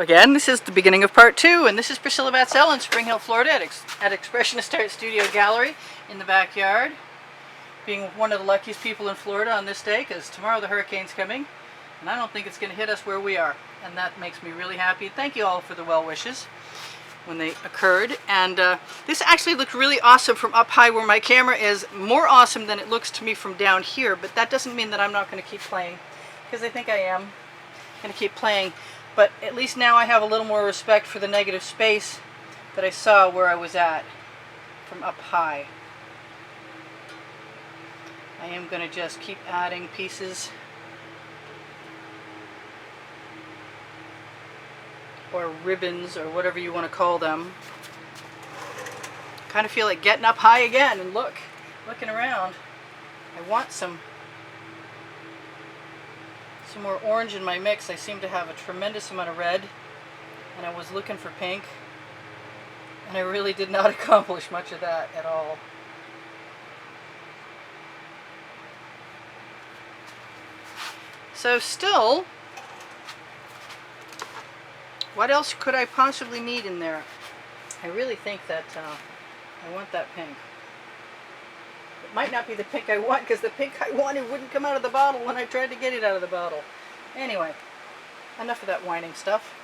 Again, this is the beginning of part 2, and this is Priscilla Batzell in Spring Hill, Florida at Expressionist Art Studio Gallery in the backyard. Being one of the luckiest people in Florida on this day, because tomorrow the hurricane's coming, and I don't think it's going to hit us where we are, and that makes me really happy. Thank you all for the well wishes when they occurred, and this actually looked really awesome from up high where my camera is, more awesome than it looks to me from down here, but that doesn't mean that I'm not going to keep playing, because I think I am going to keep playing. But at least now I have a little more respect for the negative space that I saw where I was at from up high. I am going to just keep adding pieces or ribbons or whatever you want to call them. Kind of feel like getting up high again and looking around. I want some more orange in my mix. I seem to have a tremendous amount of red, and I was looking for pink, and I really did not accomplish much of that at all. So still, what else could I possibly need in there? I really think that I want that pink. It might not be the pink I want, because the pink I wanted wouldn't come out of the bottle when I tried to get it out of the bottle. Anyway, enough of that whining stuff.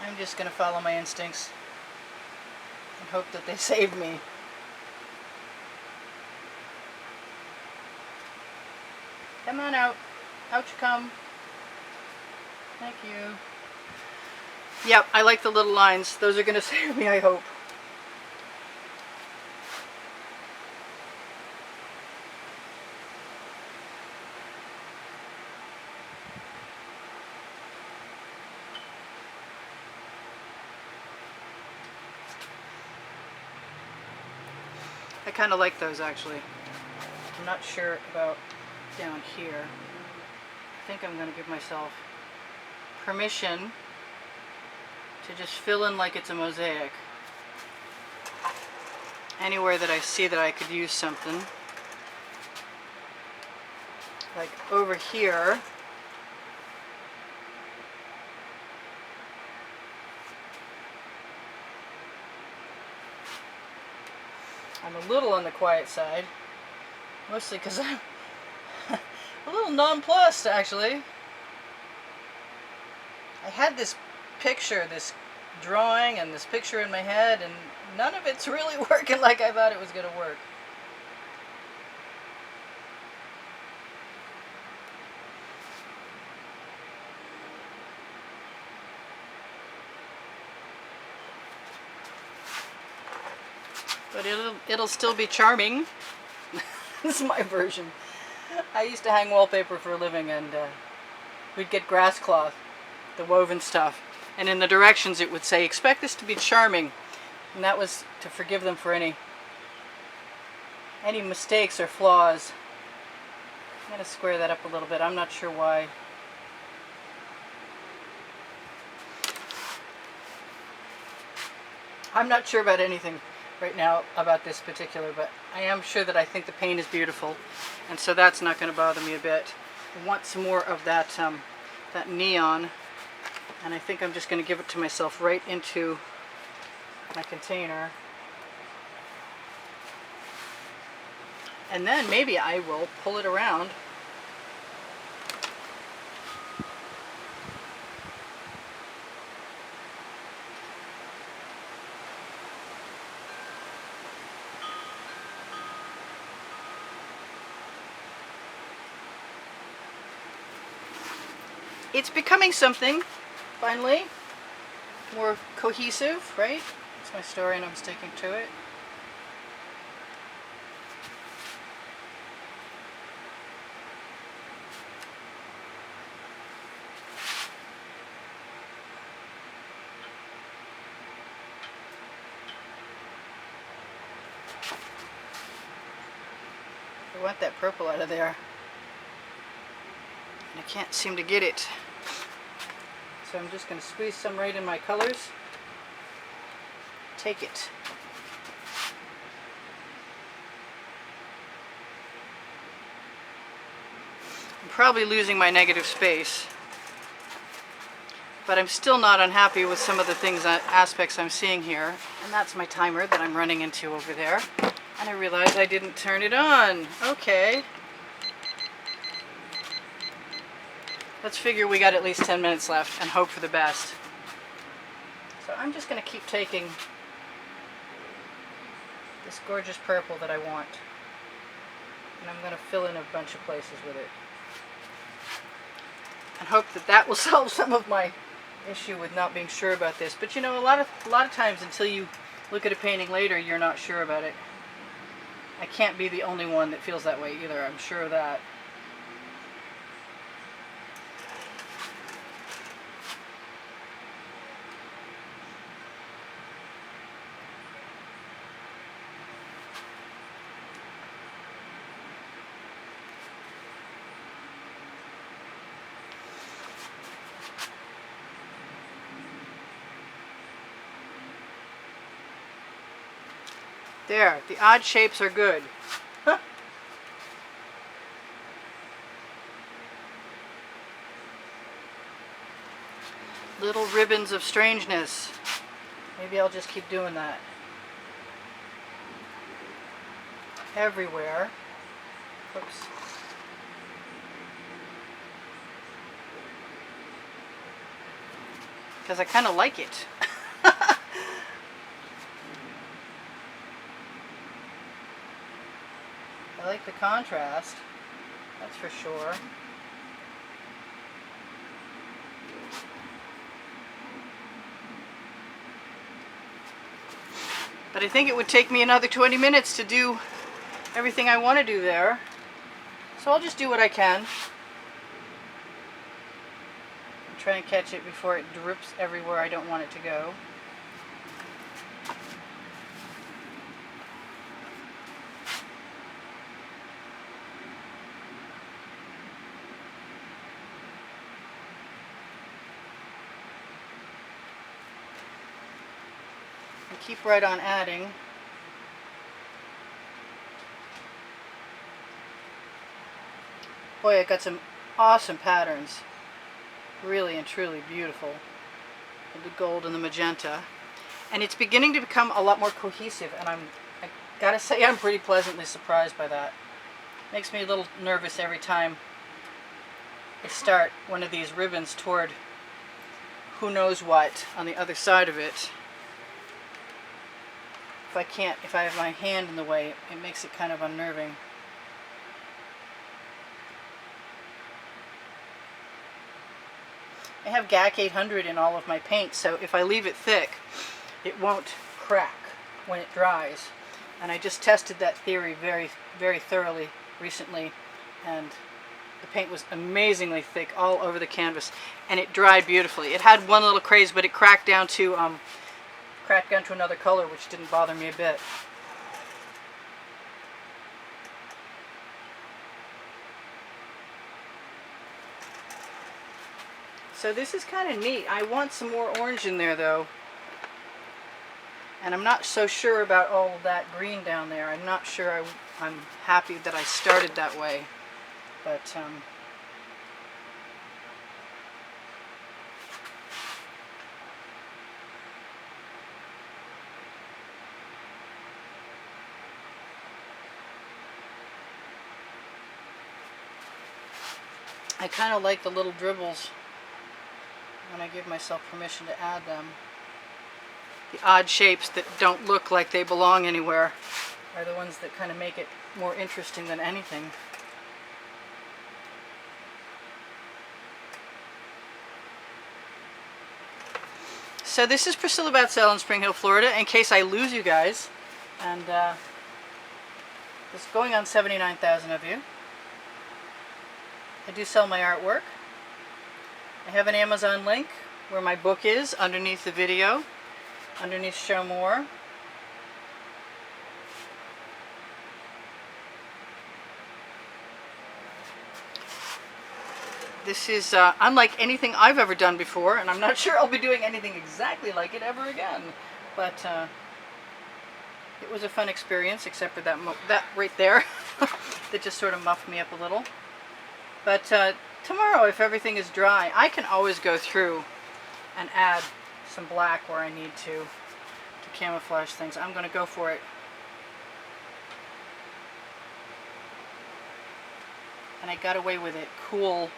I'm just going to follow my instincts and hope that they save me. Come on out. Out you come. Thank you. Yep, I like the little lines. Those are going to save me, I hope. I kind of like those, actually. I'm not sure about down here. I think I'm going to give myself permission to just fill in like it's a mosaic. Anywhere that I see that I could use something. Like over here. I'm a little on the quiet side. Mostly because I'm a little nonplussed, actually. I had this picture, this drawing, and this picture in my head, and none of it's really working like I thought it was going to work. But it'll still be charming. This is my version. I used to hang wallpaper for a living, and we'd get grass cloth, the woven stuff, and in the directions it would say, expect this to be charming, and that was to forgive them for any mistakes or flaws. I'm going to square that up a little bit. I'm not sure why. I'm not sure about anything right now about this particular, but I am sure that I think the paint is beautiful, and so that's not going to bother me a bit. I want some more of that that neon, and I think I'm just going to give it to myself right into my container, and then maybe I will pull it around. It's becoming something, finally, more cohesive, right? It's my story and I'm sticking to it. I want that purple out of there, and I can't seem to get it. So I'm just going to squeeze some right in my colors. Take it. probably losing my negative space. But I'm still not unhappy with some of the things, aspects I'm seeing here. And that's my timer that I'm running into over there. And I realized I didn't turn it on. Okay. Let's figure we got at least 10 minutes left and hope for the best. So I'm just going to keep taking this gorgeous purple that I want. And I'm going to fill in a bunch of places with it. And hope that that will solve some of my issue with not being sure about this. But you know, a lot of times until you look at a painting later, you're not sure about it. I can't be the only one that feels that way either, I'm sure of that. There, the odd shapes are good. Huh. Little ribbons of strangeness. Maybe I'll just keep doing that. Everywhere. Oops. Because I kind of like it. I like the contrast, that's for sure. But I think it would take me another 20 minutes to do everything I want to do there. So I'll just do what I can. And try and catch it before it drips everywhere I don't want it to go. Keep right on adding. Boy, I got some awesome patterns. Really and truly beautiful. The gold and the magenta. And it's beginning to become a lot more cohesive, and I gotta say I'm pretty pleasantly surprised by that. Makes me a little nervous every time I start one of these ribbons toward who knows what on the other side of it. If I have my hand in the way, it makes it kind of unnerving. I have GAC 800 in all of my paints, so if I leave it thick, it won't crack when it dries. And I just tested that theory very, very thoroughly recently, and the paint was amazingly thick all over the canvas, and it dried beautifully. It had one little craze, but it cracked down to another color, which didn't bother me a bit. So this is kind of neat. I want some more orange in there though. And I'm not so sure about all of that green down there. I'm not sure I'm happy that I started that way. But I kind of like the little dribbles when I give myself permission to add them. The odd shapes that don't look like they belong anywhere are the ones that kind of make it more interesting than anything. So this is Priscilla Batzell in Spring Hill, Florida, in case I lose you guys. And it's going on 79,000 of you. I do sell my artwork. I have an Amazon link where my book is underneath the video, underneath Show More. This is unlike anything I've ever done before, and I'm not sure I'll be doing anything exactly like it ever again. But it was a fun experience, except for that right there that just sort of muffed me up a little. But tomorrow, if everything is dry, I can always go through and add some black where I need to camouflage things. I'm going to go for it. And I got away with it. Cool.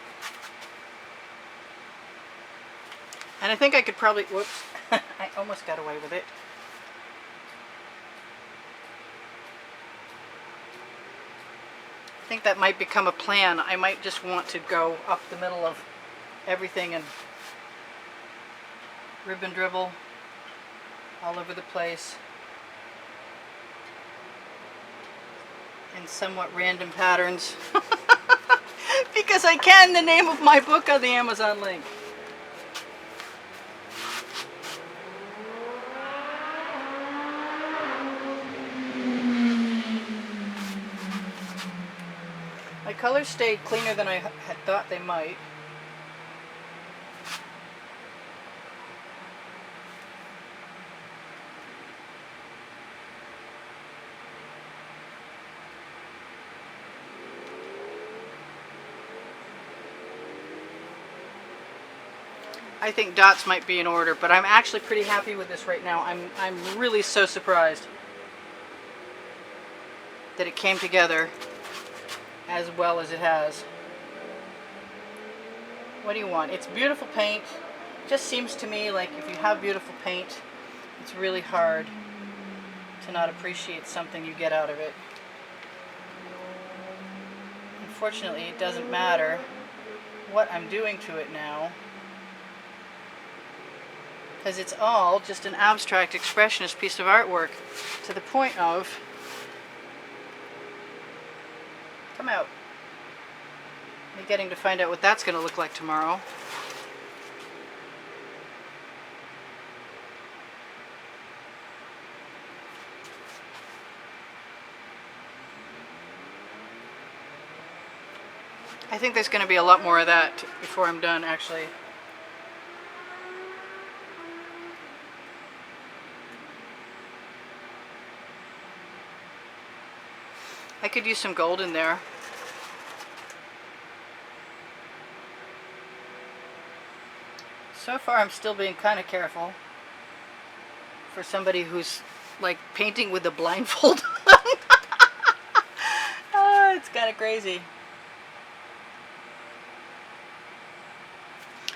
And I think I could probably, whoops, I almost got away with it. I think that might become a plan. I might just want to go up the middle of everything and ribbon dribble all over the place in somewhat random patterns. Because I can, the name of my book on the Amazon link. My colors stayed cleaner than I had thought they might. I think dots might be in order, but I'm actually pretty happy with this right now. I'm really so surprised that it came together as well as it has. What do you want? It's beautiful paint. Just seems to me like if you have beautiful paint, it's really hard to not appreciate something you get out of it. Unfortunately, it doesn't matter what I'm doing to it now, because it's all just an abstract expressionist piece of artwork, to the point of, come out, me getting to find out what that's going to look like tomorrow. I think there's going to be a lot more of that before I'm done, actually. I could use some gold in there. So far I'm still being kind of careful for somebody who's like painting with a blindfold on. Oh, it's kind of crazy.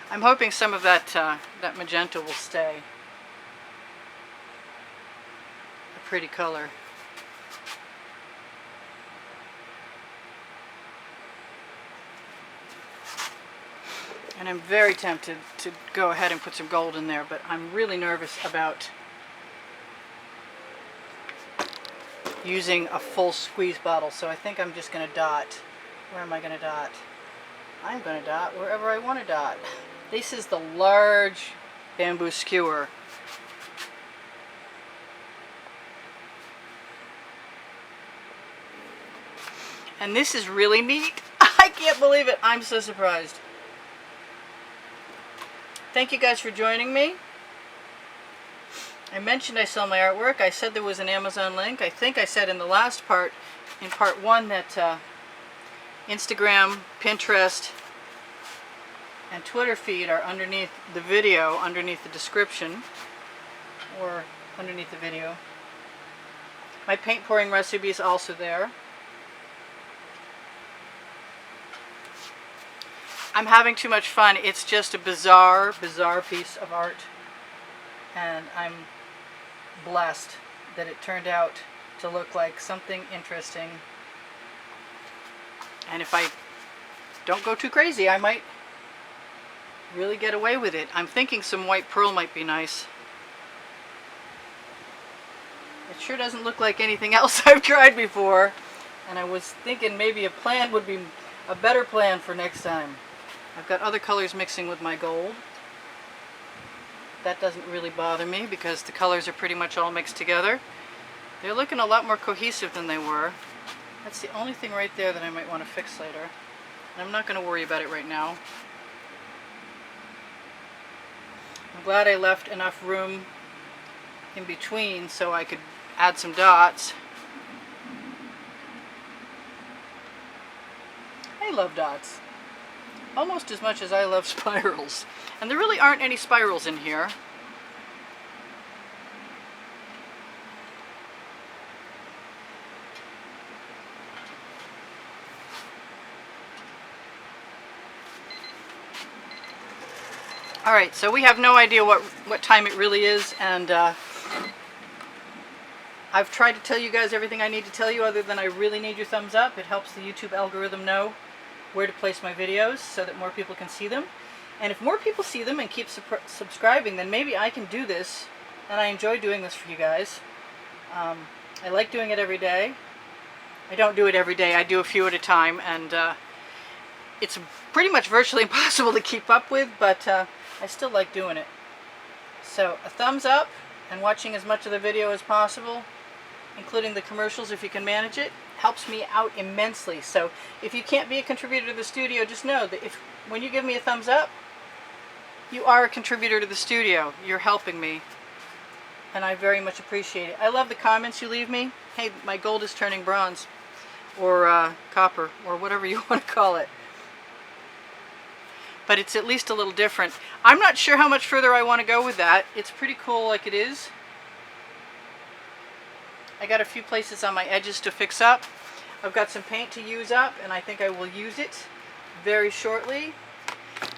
I'm hoping some of that that magenta will stay. A pretty color. And I'm very tempted to go ahead and put some gold in there, but I'm really nervous about using a full squeeze bottle, so I think I'm just going to dot. Where am I going to dot? I'm going to dot wherever I want to dot. This is the large bamboo skewer. And this is really neat. I can't believe it. I'm so surprised. Thank you guys for joining me. I mentioned I sell my artwork. I said there was an Amazon link. I think I said in the last part, in part 1, that Instagram, Pinterest, and Twitter feed are underneath the video, underneath the description, or underneath the video. My paint pouring recipe is also there. I'm having too much fun. It's just a bizarre, bizarre piece of art. And I'm blessed that it turned out to look like something interesting. And if I don't go too crazy, I might really get away with it. I'm thinking some white pearl might be nice. It sure doesn't look like anything else I've tried before. And I was thinking maybe a plan would be a better plan for next time. I've got other colors mixing with my gold. That doesn't really bother me because the colors are pretty much all mixed together. They're looking a lot more cohesive than they were. That's the only thing right there that I might want to fix later. And I'm not going to worry about it right now. I'm glad I left enough room in between so I could add some dots. I love dots. almost as much as I love spirals. And there really aren't any spirals in here. Alright, so we have no idea what time it really is, and I've tried to tell you guys everything I need to tell you, other than I really need your thumbs up. It helps the YouTube algorithm know where to place my videos so that more people can see them. And if more people see them and keep subscribing, then maybe I can do this, and I enjoy doing this for you guys. I like doing it every day. I don't do it every day, I do a few at a time, and it's pretty much virtually impossible to keep up with, but I still like doing it. So a thumbs up and watching as much of the video as possible, including the commercials if you can manage it, helps me out immensely. So if you can't be a contributor to the studio, just know that when you give me a thumbs up, you are a contributor to the studio. You're helping me, and I very much appreciate it. I love the comments you leave me. Hey, my gold is turning bronze, or copper, or whatever you want to call it. But it's at least a little different. I'm not sure how much further I want to go with that. It's pretty cool like it is. I got a few places on my edges to fix up. I've got some paint to use up, and I think I will use it very shortly,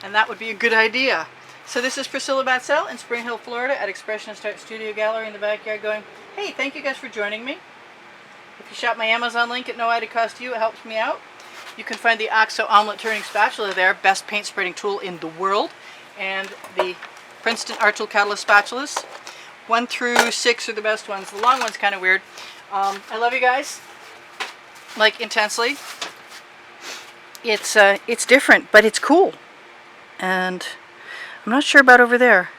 and that would be a good idea. So this is Priscilla Batzell in Spring Hill, Florida at Expressionist Art Studio Gallery in the backyard, going, hey, thank you guys for joining me. If you shop my Amazon link at no added cost to you, it helps me out. You can find the OXO omelet turning spatula there, best paint spreading tool in the world, and the Princeton Art Tool Catalyst spatulas. 1 through 6 are the best ones. The long one's kind of weird. I love you guys, like, intensely. It's different, but it's cool. And I'm not sure about over there.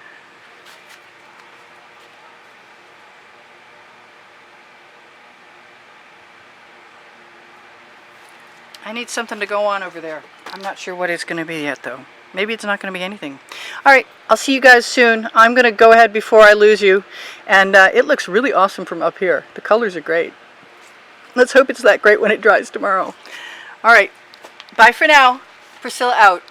I need something to go on over there. I'm not sure what it's going to be yet, though. Maybe it's not going to be anything. Alright, I'll see you guys soon. I'm going to go ahead before I lose you. And it looks really awesome from up here. The colors are great. Let's hope it's that great when it dries tomorrow. Alright, bye for now. Priscilla out.